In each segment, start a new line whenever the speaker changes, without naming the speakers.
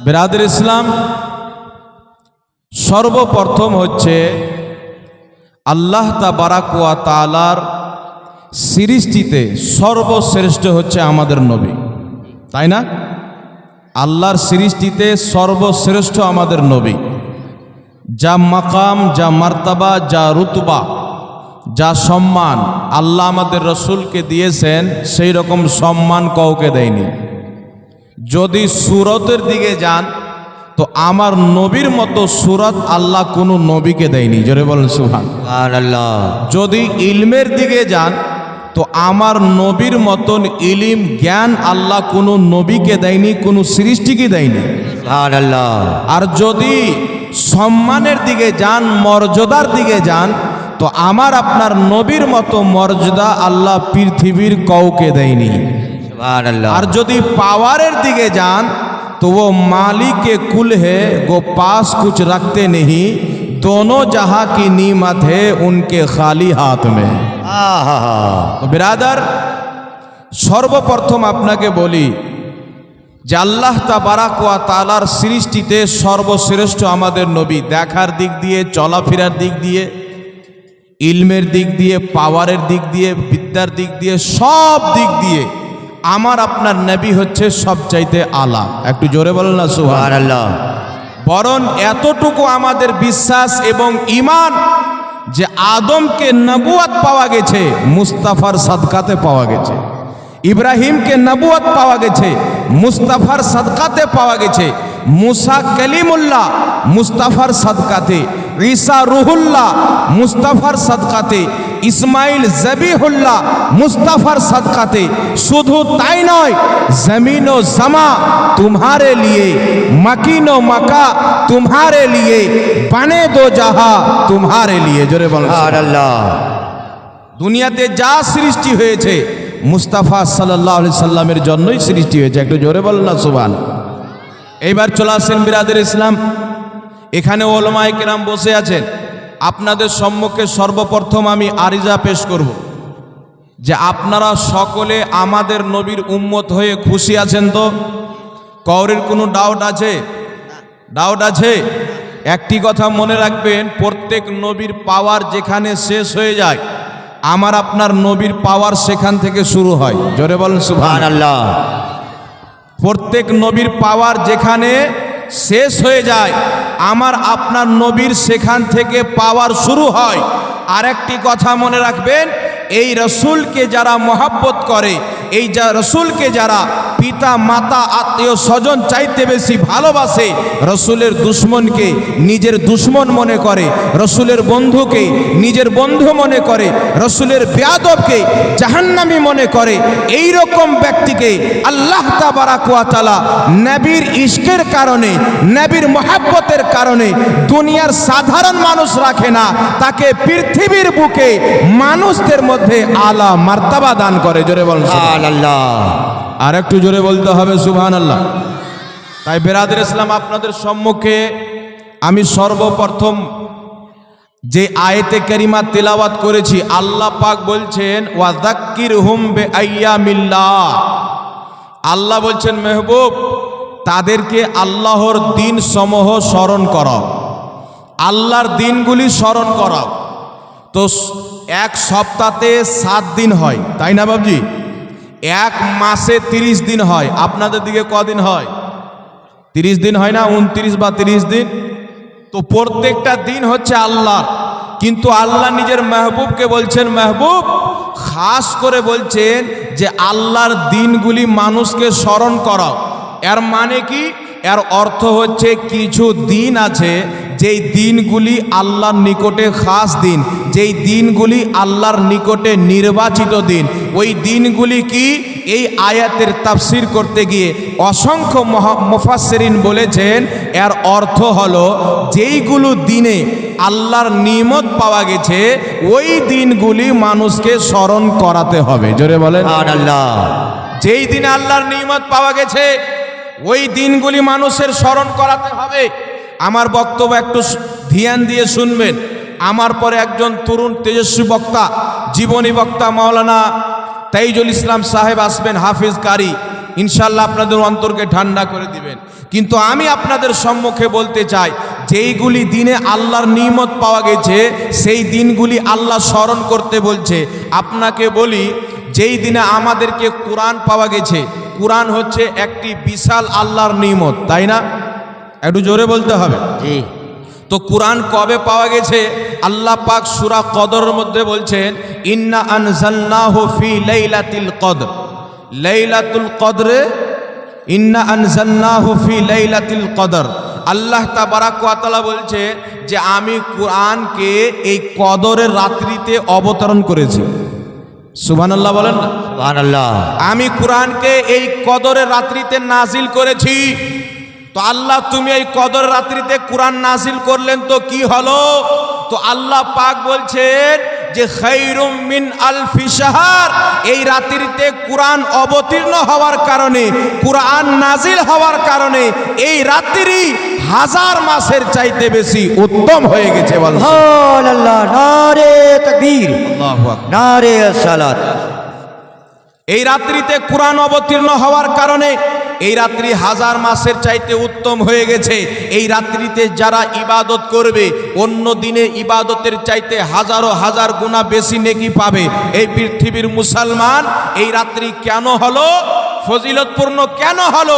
বিরাদর ইসলাম, সর্বপ্রথম হচ্ছে আল্লাহ তাবারাক ওয়া তাআলার সৃষ্টিতে সর্বশ্রেষ্ঠ হচ্ছে আমাদের নবী, তাই না? আল্লাহর সৃষ্টিতে সর্বশ্রেষ্ঠ আমাদের নবী। যা মাকাম, যা মার্তাবা, যা রুতবা, যা সম্মান আল্লাহ আমাদের রসুলকে দিয়েছেন, সেই রকম সম্মান কাউকে দেয়নি। যদি সুরতের দিকে যান তো আমার নবীর মতো সুরত আল্লাহ কোনো নবীকে দেয়নি। জোরে বলেন সুবহানাল্লাহ। যদি ইলমের দিকে যান তো আমার নবীর মতন ইলিম জ্ঞান আল্লাহ কোনো নবীকে দেয়নি, কোনো সৃষ্টিকে দেয়নি। সুবহানাল্লাহ। আর যদি সম্মানের দিকে যান, মর্যাদার দিকে যান, তো আমার আপনার নবীর মতো মর্যাদা আল্লাহ পৃথিবীর কাউকে দেয়নি। সুবহানাল্লাহ। আর যদি পাওয়ারের দিকে যান तो वो मालिक कुल है, वो पास कुछ रखते नहीं, दोनों जहां की नीमत है उनके खाली हाथ में। तो बिरादर, सर्वप्रथम আপনাকে বলি যে আল্লাহ তাবারাক ওয়া তাআলার সৃষ্টিতে সর্বশ্রেষ্ঠ আমাদের নবী। দেখার দিক দিয়ে, চলাফেরার দিক দিয়ে, ইলমের দিক দিয়ে, পাওয়ারের দিক দিয়ে, বিদ্যার দিক দিয়ে, সব দিক দিয়ে আমার আপনার নবী হচ্ছে সবচাইতে আলা। একটু জোরে বলেন না সুবহানাল্লাহ। বরং এতটুকু আমাদের বিশ্বাস এবং ঈমান যে আদমকে নবুয়ত পাওয়া গেছে মুস্তাফার সাদকাতে পাওয়া গেছে, ইব্রাহিমকে নবুয়ত পাওয়া গেছে মুস্তাফার সাদকাতে পাওয়া গেছে, মুসা কলিমুল্লাহ মুস্তাফার সাদকাতে, ঈসা রুহুল্লাহ মুস্তাফার সাদকাতে, ইসমাইল জবিহুল্লাহ মুস্তাফার সাদকাতে। শুধু তাই নয়, জমিন ও জমা तुम्हारे लिए, मकीन ও मका तुम्हारे लिए, बने दो जहां तुम्हारे लिए। জোরে বলেন সুবহানাল্লাহ। দুনিয়াতে যা সৃষ্টি হয়েছে মুস্তাফা সাল্লাল্লাহু আলাইহি সাল্লামের জন্যই সৃষ্টি হয়েছে। একটু জোরে বলেন না সুবহানাল্লাহ। এইবার চলে আসেন বিরাদর ইসলাম, এখানে ওলামায়ে কেরাম বসে আছেন। আপনাদের সম্মুখে সর্বপ্রথম আমি আরিজা পেশ করব যে আপনারা সকলে আমাদের নবীর উম্মত হয়ে খুশি আছেন তো? কাউরির কোনো ডাউট আছে? ডাউট আছে? একটি কথা মনে রাখবেন, প্রত্যেক নবীর পাওয়ার যেখানে শেষ হয়ে যায় আমার আপনার নবীর পাওয়ার সেখান থেকে শুরু হয়। জোরে বলেন সুবহানাল্লাহ। প্রত্যেক নবীর পাওয়ার যেখানে শেষ হয়ে যায় আমার আপনার নবীর সেখান থেকে পাওয়ার শুরু হয়। আরেকটি কথা মনে রাখবেন, এই রসুলকে যারা মহব্বত করে, এই যা রসুলকে যারা পিতা মাতা আত্মীয় স্বজন চাইতে বেশি ভালোবাসে, রসুলের দুশ্মনকে নিজের দুশ্মন মনে করে, রসুলের বন্ধুকে নিজের বন্ধু মনে করে, রসুলের বেয়াদবকে জাহান্নামী মনে করে, এই রকম ব্যক্তিকে আল্লাহ তাবারাক ওয়া তাআলা নবীর ইশকের কারণে, নবীর মহব্বতের কারণে দুনিয়ার সাধারণ মানুষ রাখে না, তাকে পৃথিবীর বুকে মানুষদের মধ্যে আলা মার্তাবা দান করে। জোরে বলেন সুবহানাল্লাহ। আর একটু জোরে বলতে হবে সুবহানাল্লাহ। তাই বিরাদর ইসলাম, আপনাদের সম্মুখে আমি সর্বপ্রথম যে আয়াতে কারিমা তেলাওয়াত করেছি, আল্লাহ পাক বলছেন ওয়া যাক্কিরহুম বিআইয়ামিল্লাহ। আল্লাহ বলছেন মেহবুব, তাদেরকে আল্লাহর দিন সমূহ স্মরণ করাও, আল্লাহর দিনগুলি স্মরণ করাও। তো এক সপ্তাহে 7 দিন হয়, তাই না বাবজি? এক মাসে 30 দিন হয়। আপনাদের দিকে কদিন হয়? 30 দিন হয় না? 29 বা 30 দিন। তো প্রত্যেকটা দিন হচ্ছে আল্লাহ, কিন্তু আল্লাহ নিজের মেহবুবকে বলছেন, মেহবুব খাস করে বলছেন যে আল্লাহর দিনগুলি মানুষকে স্মরণ করাও। এর মানে কি? এর অর্থ হচ্ছে কিছু দিন আছে যেই দিনগুলি আল্লাহর নিকটে খাস দিন, যেই দিনগুলি আল্লাহর নিকটে নির্বাচিত দিন। ওই দিনগুলি কি? এই আয়াতের তাফসীর করতে গিয়ে অসংখ্য মুফাসসিরিন বলেছেন এর অর্থ হলো যেইগুলো দিনে আল্লাহর নিয়ামত পাওয়া গেছে ওই দিনগুলি মানুষকে স্মরণ করাতে হবে। জোরে বলেন সুবহানাল্লাহ। যেই দিনে আল্লাহর নিয়ামত পাওয়া গেছে ওই দিনগুলি মানুষের স্মরণ করাতে হবে। আমার বক্তব্য একটু ধ্যান দিয়ে শুনবেন। আমার পরে একজন তরুণ তেজস্বী বক্তা, জীবনী বক্তা মাওলানা তাইজুল ইসলাম সাহেব আসবেন, হাফিজ কারি। ইনশাআল্লাহ আপনাদের অন্তরকে ঠান্ডা করে দিবেন। কিন্তু আমি আপনাদের সম্মুখে বলতে চাই, যেইগুলি দিনে আল্লাহর নিয়ামত পাওয়া গেছে সেই দিনগুলি আল্লাহ স্মরণ করতে বলছে। আপনাকে বলি, যেই দিনে আমাদেরকে কোরআন পাওয়া গেছে, কোরআন হচ্ছে একটি বিশাল আল্লাহর নিয়ামত, তাই না? একটু জোরে বলতে হবে।
জি।
তো কোরআন কবে পাওয়া গেছে? আল্লাহ পাক সূরা কদরের মধ্যে বলছেন, ইন্না আনজালনাহু ফি লাইলাতিল কদর। লাইলাতুল কদরে, ইন্না আনজালনাহু ফি লাইলাতিল কদর। আল্লাহ তাবারাক ওয়া তাআলা বলছে যে আমি কোরআনকে এই কদরের রাত্রিতে অবতরণ করেছি। সুবহানাল্লাহ বলেন না?
সুবহানাল্লাহ।
আমি কোরআনকে এই কদরের রাত্রিতে নাজিল করেছি। তো আল্লাহ, তুমি এই কদর রাত্রিতে কোরআন নাজিল করলেন, তো কি হলো? তো আল্লাহ পাক বলছেন যে খায়রুম মিন আলফি শাহর, এই রাত্রিতে কোরআন অবতীর্ণ হওয়ার কারণে, কোরআন নাজিল হওয়ার কারণে এই রাত্রি হাজার মাসের চাইতে বেশি উত্তম হয়ে গেছে। বলেন
সুবহানাল্লাহ। নারে তাকবীর,
আল্লাহু আকবার।
নারে সালাত।
এই রাত্রিতে কোরআন অবতীর্ণ হওয়ার কারণে এই রাত্রি হাজার মাসের চাইতে উত্তম হয়ে গেছে। এই রাত্রিতে যারা ইবাদত করবে অন্য দিনে ইবাদতের চাইতে হাজারো হাজার গুণা বেশি নেকি পাবে। এই পৃথিবীর মুসলমান, এই রাত্রি কেন হলো ফজিলতপূর্ণ, কেন হলো?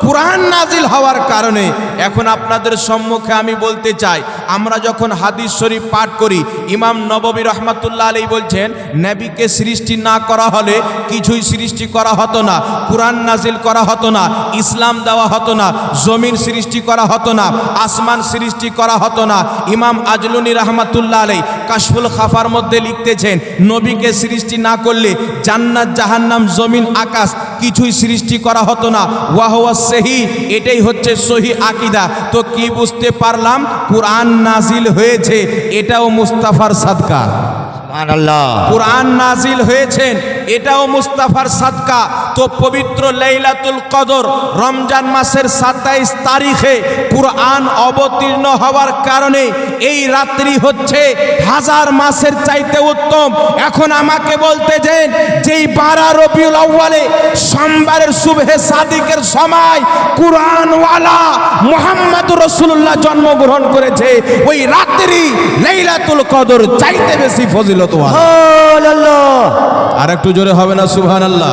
কোরআন নাজিল হওয়ার কারণে। এখন আপনাদের সম্মুখে আমি বলতে চাই, আমরা যখন হাদিস শরীফ পাঠ করি, ইমাম নববী রহমাতুল্লাহ আলাইহি বলছেন, নবীকে সৃষ্টি না করা হলে কিছুই সৃষ্টি করা হতো না, কোরআন নাজিল করা হতো না, ইসলাম দেওয়া হতো না, জমিন সৃষ্টি করা হতো না, আসমান সৃষ্টি করা হতো না। ইমাম আজলুনি রহমাতুল্লাহ আলাইহি কাশফুল খাফার মধ্যে লিখতেছেন, নবীকে সৃষ্টি না করলে জান্নাত জাহান্নাম জমিন আকাশ কিছুই সৃষ্টি করা হতো না। ওয়াহুয়া সহি, এটাই হচ্ছে সহি আকীদা। তো কি বুঝতে পারলাম? কোরআন নাজিল হয়েছে, এটাও মুস্তাফার সাদকা।
সুবহানাল্লাহ।
কোরআন নাজিল হয়েছেন, এটাও মুস্তাফার সাদকা। তো পবিত্র লাইলাতুল কদর রমজান মাসের 27 তারিখে কোরআন অবতীর্ণ হওয়ার কারণে এই রাত্রি হচ্ছে হাজার মাসের চাইতে উত্তম। এখন আমাকে বলতে দেন, যেই 12 রবিউল আউয়ালে সোমবারের সুবহে সাদিকের সময় কোরআনওয়ালা মুহাম্মদুর রাসূলুল্লাহ জন্মগ্রহণ করেছে, ওই রাত্রি লাইলাতুল কদর চাইতে বেশি ফজিলতওয়ালা।
সুবহানাল্লাহ।
আর একটু জোরে হবে না সুবহানাল্লাহ?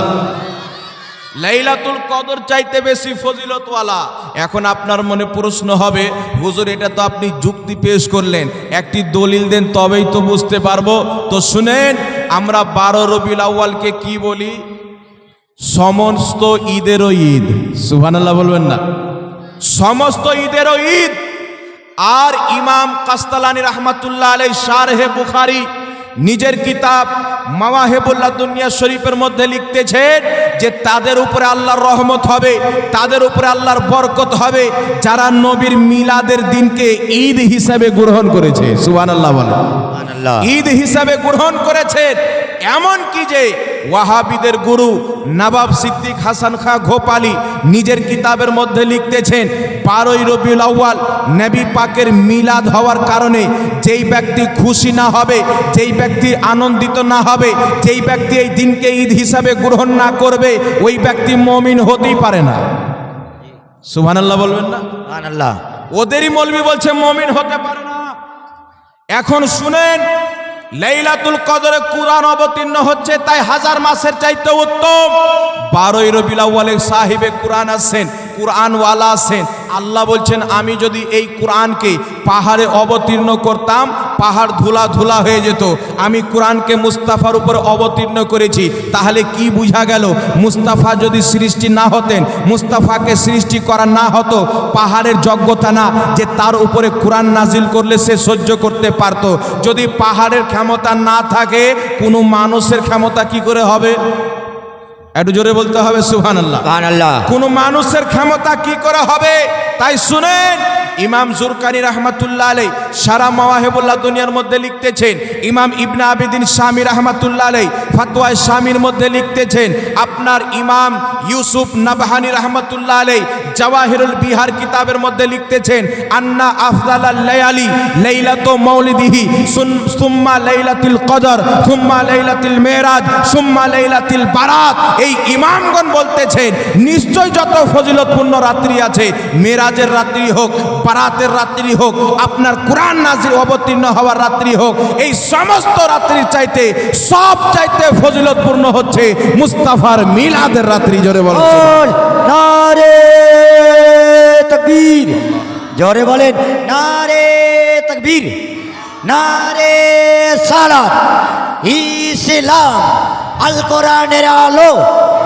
লাইলাতুল কদর চাইতে বেশি ফজিলতওয়ালা। এখন আপনার মনে প্রশ্ন হবে, হুজুর এটা তো আপনি যুক্তি পেশ করলেন, একটি দলিল দেন তবেই তো বুঝতে পারবো। তো শুনেন, আমরা 12 রবিউল আউয়ালকে কি বলি? সমস্ত ঈদেরও ঈদ। সুবহানাল্লাহ বলবেন না? সমস্ত ঈদেরও ঈদ। আর ইমাম কাস্তালানী রাহমাতুল্লাহ আলাইহি শারহে বুখারী নিজের কিতাব মাওয়াহিবুল্লাহ দুনিয়া শরীফের মধ্যে লিখতেছেন যে তাদের উপরে আল্লাহর রহমত হবে, তাদের উপরে আল্লাহর বরকত হবে যারা নবীর মিলাদের দিনকে ঈদ হিসাবে গ্রহণ করেছে। সুবহানাল্লাহ বলেন।
সুবহানাল্লাহ।
ঈদ হিসাবে গ্রহণ করেছে। এমন কি যে ওয়াহাবিদের গুরু নবাব সিদ্দিক হাসান খাঁ ঘোপালি নিজের কিতাবের মধ্যে লিখতেছেন, 12 রবিউল আউয়াল নবী পাকের মিলাদ হওয়ার কারণে যেই ব্যক্তি খুশি না হবে, যেই ব্যক্তি আনন্দিত না হবে, যেই ব্যক্তি এই দিনকে ঈদ হিসাবে গ্রহণ না করবে, ওই ব্যক্তি মুমিন হতেই পারে না। সুবহানাল্লাহ বলবেন না?
সুবহানাল্লাহ।
ওদেরই মৌলবি বলছে মুমিন হতে পারে না। এখন শুনেন, লাইলাতুল কদরে কোরআন অবতীর্ণ হচ্ছে, তাই হাজার মাসের চাইতে উত্তম। 12 রবিউল আউয়ালে সাহিবে কোরআন আছেন, কোরআনওয়ালা আছেন। আল্লাহ বলছেন, আমি যদি এই কোরআনকে পাহাড়ে অবতীর্ণ করতাম, পাহাড় ধুলা ধুলা হয়ে যেত। আমি কোরআনকে মুস্তাফার উপর অবতীর্ণ করেছি। তাহলে কি বুঝা গেল? মুস্তাফা যদি সৃষ্টি না হতেন, মুস্তাফাকে সৃষ্টি করা না হতো, পাহাড়ের যোগ্যতা না যে তার উপরে কোরআন নাজিল করলে সে সহ্য করতে পারত। যদি পাহাড়ের ক্ষমতা না থাকে, কোনো মানুষের ক্ষমতা কি করে হবে? একটু জোরে বলতে হবে সুবহানাল্লাহ।
সুবহানাল্লাহ।
কোন মানুষের ক্ষমতা কি করে হবে? তাই শুনেন, ইমাম জুরকানি রহমাতুল্লাহ আলাই সারা মাওয়াহিবুল্লাহ দুনিয়ার মধ্যে লিখতেছেন, ইমাম ইবনে আবিদিন শামী রহমাতুল্লাহ আলাই ফতোয়ায়ে শামীর মধ্যে লিখতেছেন, আপনার ইমাম ইউসুফ নাবহানী রহমাতুল্লাহ আলাই জাওয়াহিরুল বিহার কিতাবের মধ্যে লিখতেছেন, আন্না আফদালাল লায়ালি লাইলাতু মাউলিদিহি সুম্মা লাইলাতুল কদর সুম্মা লাইলাতুল মেরাজ সুম্মা লাইলাতুল বারাত। এই ইমামগণ বলতেছেন নিশ্চয় যত ফজিলতপূর্ণ রাত্রি আছে, মেরাজের রাত্রি হোক, বারাতের রাত্রি হোক, আপনার কোরআন নাযিল অবতীর্ণ হওয়ার রাত্রি হোক, এই সমস্ত রাত্রির চাইতে সব চাইতে ফজিলতপূর্ণ হচ্ছে মুস্তাফার মিলাদের রাত্রি। জোরে বলেন
নারে তাকবীর, জোরে বলেন নারে তাকবীর, নারে সালাত। ইসলাম আল কোরআনের আলো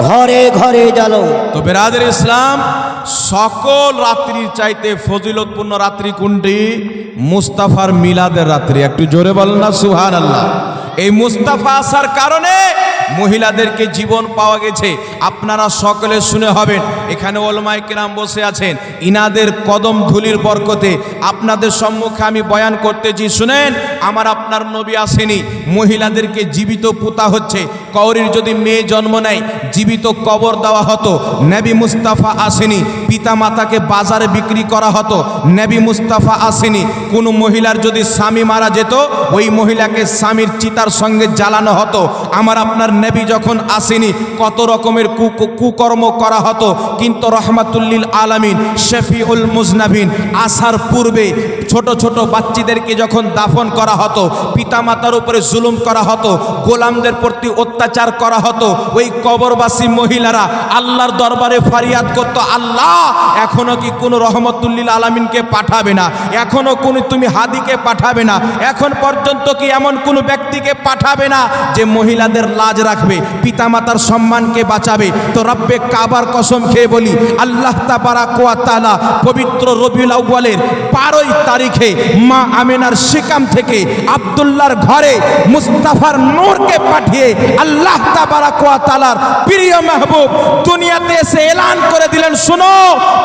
ঘরে ঘরে জ্বালো।
তো বেরাদের ইসলাম, সকল রাত্রির চাইতে ফজিলতপূর্ণ রাত্রি কোনটি? মুস্তাফার মিলাদের রাত্রি। একটু জোরে বলেন না সুবহানাল্লাহ। এই মুস্তাফা আসার কারণে মহিলাদেরকে জীবন পাওয়া গেছে। আপনারা সকলে শুনে হবেন, এখানে ওলামায়ে কেরাম বসে আছেন, ইনাদের কদম ধুলির বরকতে আপনাদের সম্মুখে আমি বয়ান করতেছি। শুনেন, আমার আপনার নবী আসেনি, মহিলাদেরকে জীবিত পুতা হচ্ছে। কওরির যদি মেয়ে জন্ম নেয় জীবিত কবর দেওয়া হতো। নবী মুস্তাফা আসেনি, পিতা মাতাকে বাজারে বিক্রি করা হতো। নবী মুস্তাফা আসেনি, কোনো মহিলার যদি স্বামী মারা যেত ওই মহিলাকে স্বামীর চিতার সঙ্গে জ্বালানো হতো। আমার আপনার নবী যখন আসেনি কত রকমের কুকর্ম করা হতো, কিন্তু রহমাতুল্লিল আলামিন শফিউল মুজনাবিন আসার পূর্বে ছোট ছোট বাচ্চাদেরকে যখন দাফন করা হতো, পিতামাতার উপরে জুলুম করা হতো, গোলামদের প্রতি অত্যাচার করা হতো, ওই কবরবাসী মহিলারা আল্লাহর দরবারে ফরিয়াদ করতো, আল্লাহ এখনো কি কোনো রহমাতুল্লিল আলামিনকে পাঠাবে না? এখনো কোনো তুমি হাদিকে পাঠাবে না? এখন পর্যন্ত কি এমন কোনো ব্যক্তিকে পাঠাবে না যে মহিলাদের লাজ রাখবে, পিতামাতার সম্মানকে বাঁচাবে? তো রব্বে কাবার কসম খেয়ে বলি, আল্লাহ তাবারাক ওয়া তাআলা পবিত্র রবিউল আউয়ালের 12 তারিখে মা আমিনার শিকাম থেকে আব্দুল্লাহর ঘরে মুস্তাফার নূরকে পাঠিয়ে আল্লাহ তাবারাক ওয়া তাআলার প্রিয় মাহবুব দুনিয়াতে এসে এলান করে দিলেন, শোনো,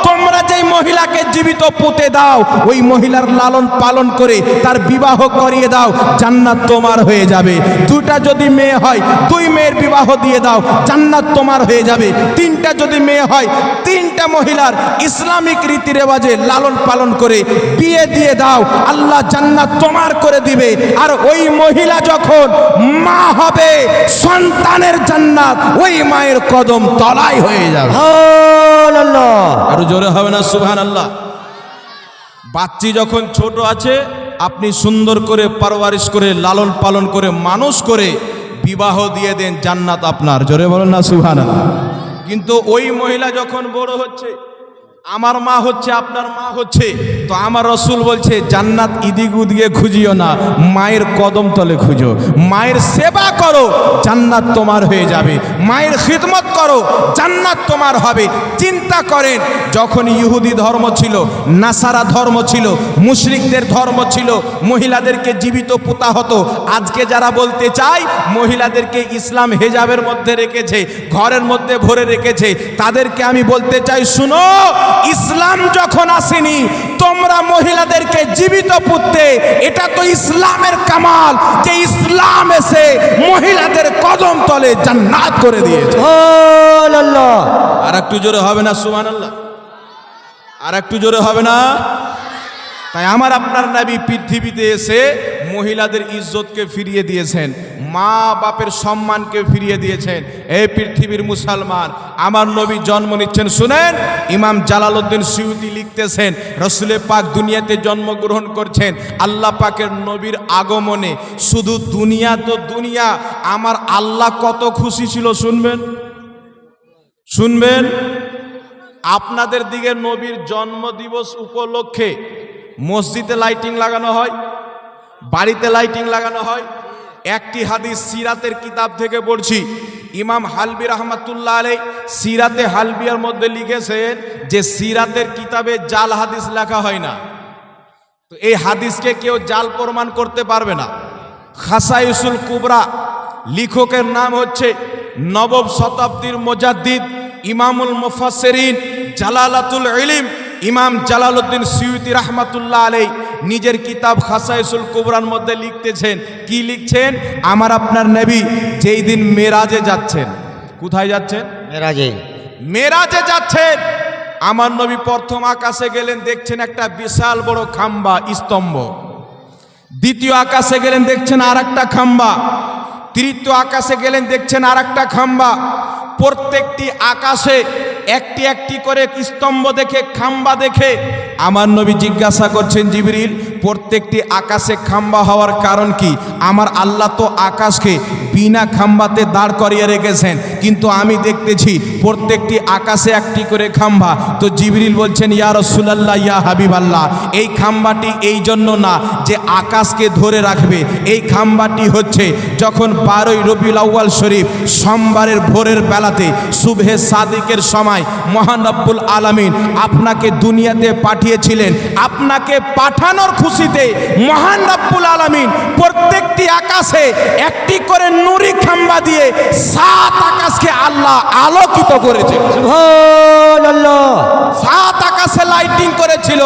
তোমরা যেই মহিলাকে জীবিত পুঁতে দাও, ওই মহিলার লালন পালন করে তার বিবাহ করিয়ে দাও, জান্নাত তোমার হয়ে যাবে। দুটা যদি মেয়ে হয় 2 মেয়ের বিবাহ দিয়ে দাও, জান্নাত তোমার হয়ে যাবে। 3টা যদি মেয়ে হয় 3টা মহিলার ইসলামিক রীতি রেওয়াজে লালন পালন করে বিয়ে দিয়ে দাও, আল্লাহ জান্নাত তোমার করে দিবে। আর ওই মহিলা যখন মা হবে, সন্তানের জান্নাত ওই মায়ের কদম তলায় হয়ে যাবে।
সুবহানাল্লাহ,
আরো জোরে হবে না সুবহানাল্লাহ। বাচ্চি যখন ছোট আছে আপনি সুন্দর করে পারওয়ারিশ করে লালন পালন করে মানুষ করে বিবাহ দিয়ে দেন, জান্নাত আপনার। জোরে বলেন না সুবহানাল্লাহ। কিন্তু ওই মহিলা যখন বড় হচ্ছে, আমার মা হচ্ছে, আপনার মা হচ্ছে, তো আমার রসুল বলছে জান্নাত ইদিক উদিকে খুঁজিও না, মায়ের কদম তলে খুঁজো, মায়ের সেবা করো, জান্নাত তোমার হয়ে যাবে। মায়ের খিদমত করো, জান্নাত তোমার হবে। চিন্তা করেন, যখন ইহুদি ধর্ম ছিল, নাসারা ধর্ম ছিল, মুশরিকদের ধর্ম ছিল, মহিলাদেরকে জীবিত পুতা হতো। আজকে যারা বলতে চায় মহিলাদেরকে ইসলাম হেজাবের মধ্যে রেখেছে, ঘরের মধ্যে ভরে রেখেছে, তাদেরকে আমি বলতে চাই, শুনো, ইসলাম যখন আসেনি তোমরা মহিলাদেরকে জীবিত পুঁততে, এটা তো ইসলামের কামাল যে ইসলাম এসে মহিলাদের কদম তলে জান্নাত করে দিয়েছে।
সুবহানাল্লাহ।
আর একটু জোরে হবে না সুবহানাল্লাহ? আর একটু জোরে হবে না? তাই আমার আপনার নবী পৃথিবীতে এসে মহিলাদের ইজ্জতকে ফিরিয়ে দিয়েছেন, মা বাপের সম্মানকে ফিরিয়ে দিয়েছেন। এই পৃথিবীর মুসলমান, আমার নবী জন্ম নিচ্ছেন। শুনেন, ইমাম জালালউদ্দিন সুয়ুতি লিখতেছেন, রসুলে পাক দুনিয়াতে জন্মগ্রহণ করছেন, আল্লাহ পাকের নবীর আগমনে শুধু দুনিয়া তো দুনিয়া, আমার আল্লাহ কত খুশি ছিল। শুনবেন, শুনবেন, আপনাদের দিকে নবীর জন্মদিবস উপলক্ষে মসজিদে লাইটিং লাগানো হয়, বাড়িতে লাইটিং লাগানো হয়। একটি হাদিস সিরাতের কিতাব থেকে পড়ছি, ইমাম হালবি রহমাতুল্লাহ আলাই সিরাতে হালবিয়ার মধ্যে লিখেছেন যে সিরাতের কিতাবে জাল হাদিস লেখা হয় না। তো এই হাদিসকে কেউ জাল প্রমাণ করতে পারবে না। খাসাইসুল কুবরা লেখকের নাম হচ্ছে নবম শতাব্দীর মুজাদ্দিদ ইমামুল মুফাসসিরিন জালালাতুল ইলম ইমাম জালালউদ্দিন সুয়ুতি রাহমাতুল্লাহ আলাইহি নিজের কিতাব খাসাইসুল কুবরার মধ্যে লিখতেছেন, কি লিখছেন? আমার আপনার নবী যেই দিন মেরাজে যাচ্ছেন, কোথায় যাচ্ছেন? মেরাজে যাচ্ছেন। আমার নবী প্রথম আকাশে গেলেন, দেখছেন একটা বিশাল বড় খাম্বা, স্তম্ভ। দ্বিতীয় আকাশে গেলেন, দেখছেন আর একটা খাম্বা। তৃতীয় আকাশে গেলেন, দেখছেন আর একটা খাম্বা। প্রত্যেকটি আকাশে একটি একটি করে স্তম্ভ দেখে, খাম্বা দেখে আমার নবী জিজ্ঞাসা করছেন, জিবরিল প্রত্যেকটি আকাশে খাম্বা হওয়ার কারণ কি? আমার আল্লাহ তো আকাশকে বিনা খাম্বাতে দাঁড় করিয়ে রেখেছেন, কিন্তু আমি দেখতেছি প্রত্যেকটি আকাশে একটি করে খাম্বা। তো জিবরিল বলছেন, ইয়া রাসূলুল্লাহ, ইয়া হাবিবাল্লাহ, এই খাম্বাটি এই জন্য না যে আকাশকে ধরে রাখবে, এই খাম্বাটি হচ্ছে যখন 12ই রবিউল আউয়াল শরীফ সোমবারের ভোরের বেলাতে সুবহে সাদিকের সময় মহান রব্বুল আলামিন আপনাকে দুনিয়াতে পাঠিয়েছিলেন, আপনাকে পাঠানোর খুশিতে মহান রব্বুল আলামিন প্রত্যেকটি আকাশে একটি করে নূরি খাম্বা দিয়ে 7 আকাশকে আল্লাহ আলোকিত করেছে।
সুবহানাল্লাহ।
7 আকাশে লাইটিং করেছিল।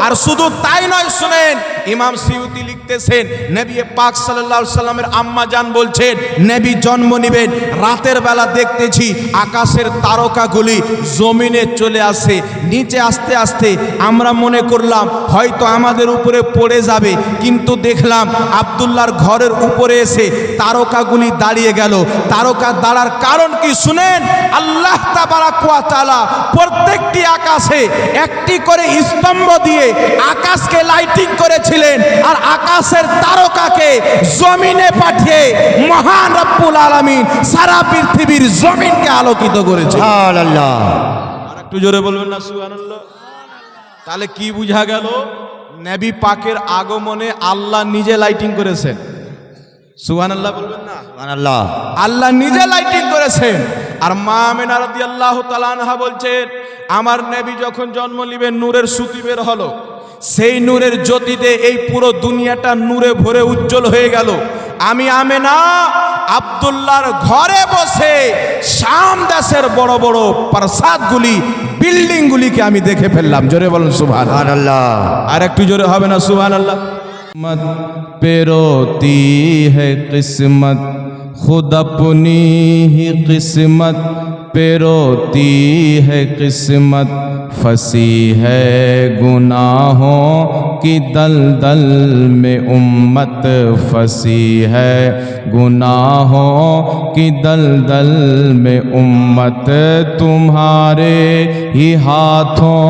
আর শুধু তাই নয়, শুনেন, ইমাম সিউতি লিখতেছেন, নবী পাক সাল্লাল্লাহু আলাইহি সাল্লামের আম্মা জান বলছেন, নবী জন্ম নেবেন, রাতের বেলা দেখতেছি আকাশের তারকাগুলি জমিনে চলে আসে। নিচে আস্তে আস্তে আমরা মনে করলাম হয়তো আমাদের উপরে পড়ে যাবে, কিন্তু দেখলাম আব্দুল্লাহর ঘরের উপরে এসে তারকাগুলি দাঁড়িয়ে গেল। তারকা দাঁড়ার কারণ কি শুনেন? আল্লাহ তাবারাক ওয়া তাআলা প্রত্যেকটি আকাশে একটি করে স্তম্ভ দিয়ে আকাশকে লাইটিং করেছিলেন, আর আকাশের তারকাকে জমিনে পাঠিয়ে মহান রব্বুল আলামিন সারা পৃথিবীর জমিনকে আলোকিত করেছে।
সুবহানাল্লাহ।
আর একটু জোরে বলবেন না সুবহানাল্লাহ? তাহলে কি বুঝা গেল? নবী পাকের আগমনে আল্লাহ নিজে লাইটিং করেছেন। সুবহানাল্লাহ বলবেন না?
সুবহানাল্লাহ।
আল্লাহ নিজে লাইটিং করেছেন। আর মা আমিনা রাদিয়াল্লাহু তাআলা আনহা বলছেন, আমার নবী যখন জন্ম নিবেন নূরের সুতি বের হলো, সেই নূরের জ্যোতিতে এই পুরো দুনিয়াটা নূরে ভরে উজ্জ্বল হয়ে গেল। আমি আমিনা আব্দুল্লাহর ঘরে বসে শাম দেশের বড় বড় প্রাসাদগুলি, বিল্ডিংগুলিকে আমি দেখে ফেললাম। জোরে বলুন সুবহানাল্লাহ। আর একটু জোরে হবে না সুবহানাল্লাহ? मत पे रोती है किस्मत, खुद अपनी ही किस्मत पे रोती है किस्मत, फंसी है गुनाहों की दलदल में उम्मत, फंसी है गुनाहों की दलदल में उम्मत, तुम्हारे ही हाथों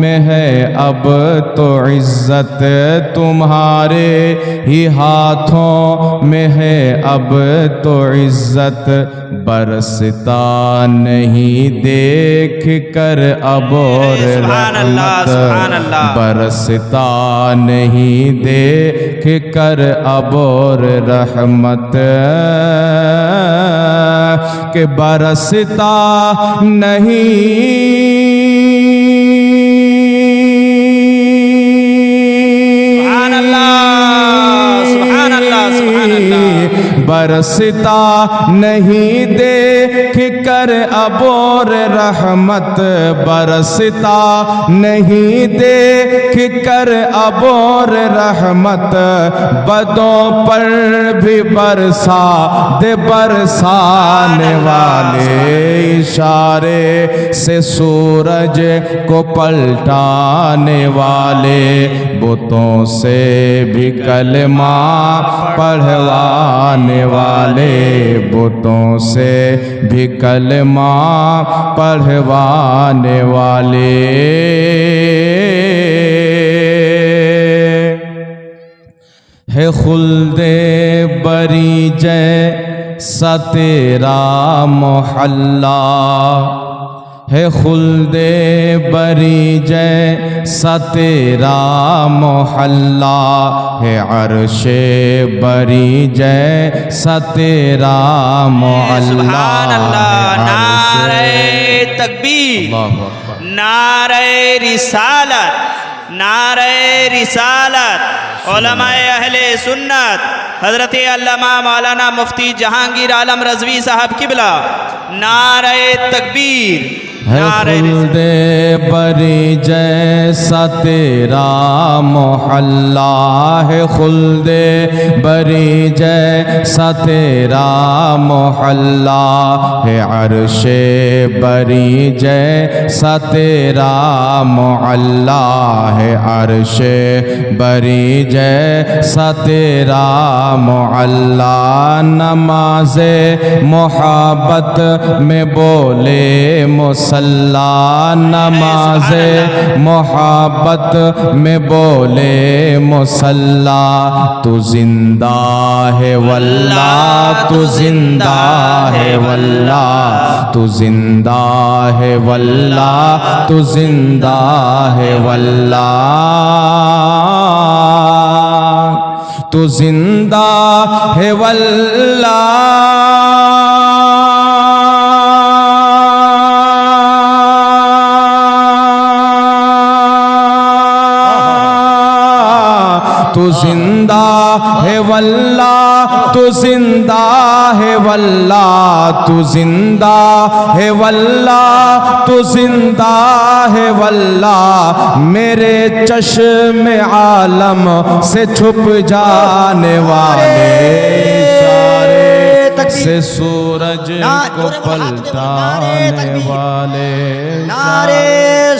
में है अब तो इज्जत, तुम्हारे ही हाथों में है अब तो इज्जत, बरसता नहीं देख कर अब और रहमत, बरसता नहीं देख कर अब और रहमत, के बरसता नहीं बरसता नहीं देख कर अब और रहमत, बरसता नहीं देख कर अब और रहमत, बदों पर भी बरसा दे बरसाने वाले, इशारे से सूरज को पलटाने वाले, बुतों से भी कलमा पढ़वाने वाले, बुतों से भी कलमा पढ़वाने वाले, है खुल्दे बरी जैसा तेरा मोहल्ला, है खुल्दे बरी जैसा तेरा मोहल्ला, है अर्शे बरी जैसा तेरा मोहल्ला।
नारे तकबीर, नारे रिसालत, नारे रिसालत, उलमाए अहले सुन्नत हजरत अल्लामा मौलाना मुफ्ती जहांगीर आलम रजवी साहब किबला। नारे तकबीर,
है
नारे
खुल्दे बरी जैसा तेरा मोहल्ला है, खुल्दे बरी जैसा तेरा मोहल्ला है, अर्शे बरी जैसा तेरा मोहल्ला है, अर्शे बरी जैसा तेरा मोहल्ला। नमाज़े मोहब्बत में बोले मुसल्ला, नमाज़े मोहब्बत में बोले मुसल्ला। तू जिंदा है वल्ला, तू जिंदा है वल्ला, तू जिंदा है वल्ला, तू जिंदा है वल्ला, तू जिंदा है वल्ला। तू जिंदा है वल्ला, तू जिंदा है वल्ला, तू जिंदा है वल्ला, तू जिंदा है वल्ला। मेरे चश्मे आलम से छुप जाने वाले, इशारे से सूरज को पलटाने वाले।
नारे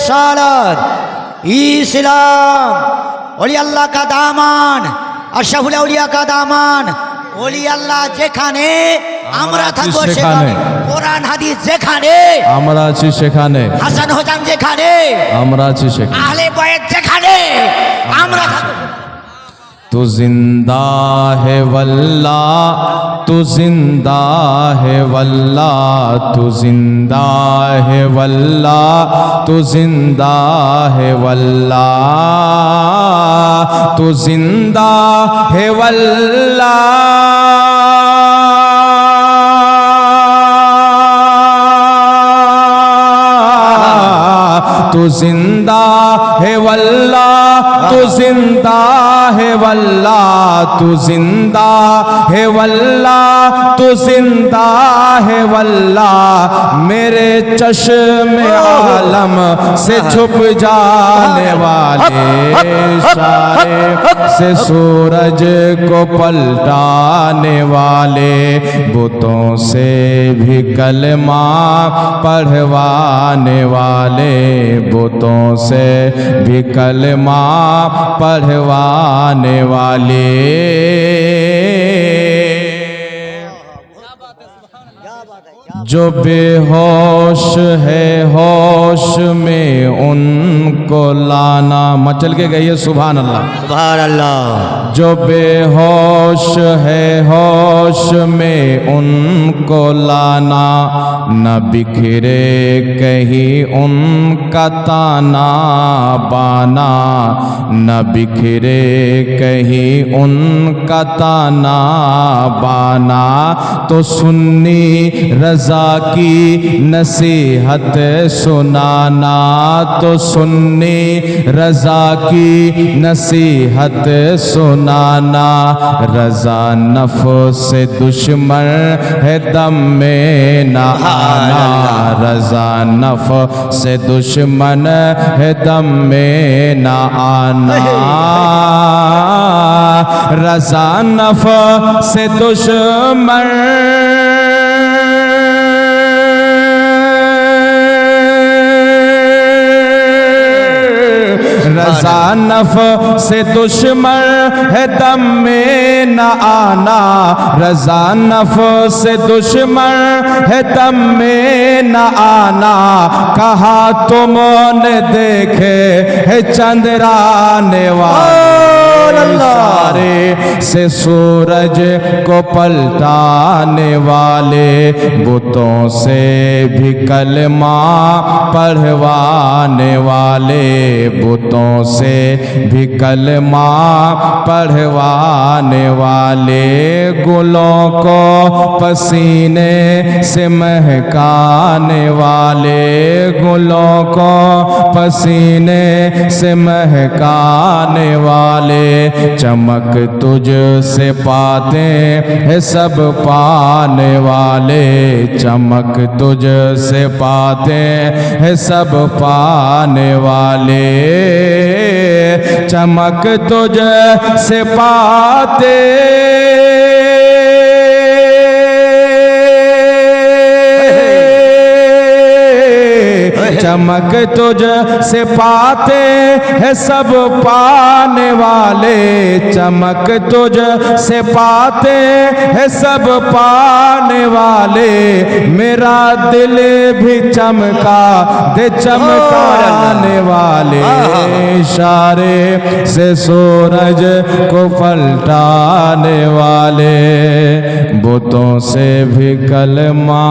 सालत इस्लाम, ওলি আল্লাহ কা দামান, আশরাফুল আউলিয়া কা দামান। ওলি আল্লাহ যেখানে আমরা থাকবো সেখানে, কোরআন হাদিস যেখানে
আমরা আছি সেখানে,
হাসান হোসেন যেখানে
আমরা আছি সেখানে,
আহলে বায়ত যেখানে আমরা থাকবো।
तू जिंदा है वल्ला, तू जिंदा है वल्ला, तू जिंदा है वल्ला, तू जिंदा है वल्ला, तू जिंदा है वल्ला। तू जिंदा है वल्ला, तू जिंदा है वल्ला, तू जिंदा है वल्ला, तू जिंदा है वल्ला। मेरे चश्मे आलम से छुप जाने वाले, इशारे से सूरज को पलटाने वाले, बुतों से भी कलमा पढ़वाने वाले, बुतों से भी कलमा पढ़वाने वाले। जो बेहोश है होश में उनको लाना। मचल के गई है सुभान अल्लाह,
सुभान अल्लाह।
जो बेहोश है होश में उनको लाना, न बिखरे कहीं उनका ताना बाना, न बिखरे कहीं उनका ताना बाना। तो सुन्नी रजा की नसीहत सुनाना, तो सुन्नी रजा की नसीहत सुनाना। रजा नफ्स से दुश्मन है दम में न आना, रजा नफ्स से दुश्मन है दम में न आना। रजा नफ्स से दुश्मन रजा नफ से दुश्मन है दम में न आना, रजा नफ से दुश्मन है दम में न आना। कहा तुमने देखे है चंद्राने वाले, इशारे से सूरज को पलटाने वाले, बुतों से भी कलमा पढ़वाने वाले, बुतों बुतों से भी कलमा पढ़वाने वाले, गुलों को पसीने से महकाने वाले, गुलों को पसीने से महकाने वाले, चमक तुझ से पाते हैं सब पाने वाले, चमक तुझ से पाते हैं सब पाने वाले, चमक तुझ से पाते चमक तुझ से पाते हैं सब पाने वाले, चमक तुझ से पाते हैं सब पाने वाले, मेरा दिल भी चमका दे चमकाने वाले, इशारे से सूरज को पलटाने वाले, बुतों से भी कलमा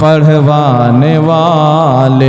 पढ़वाने वाले।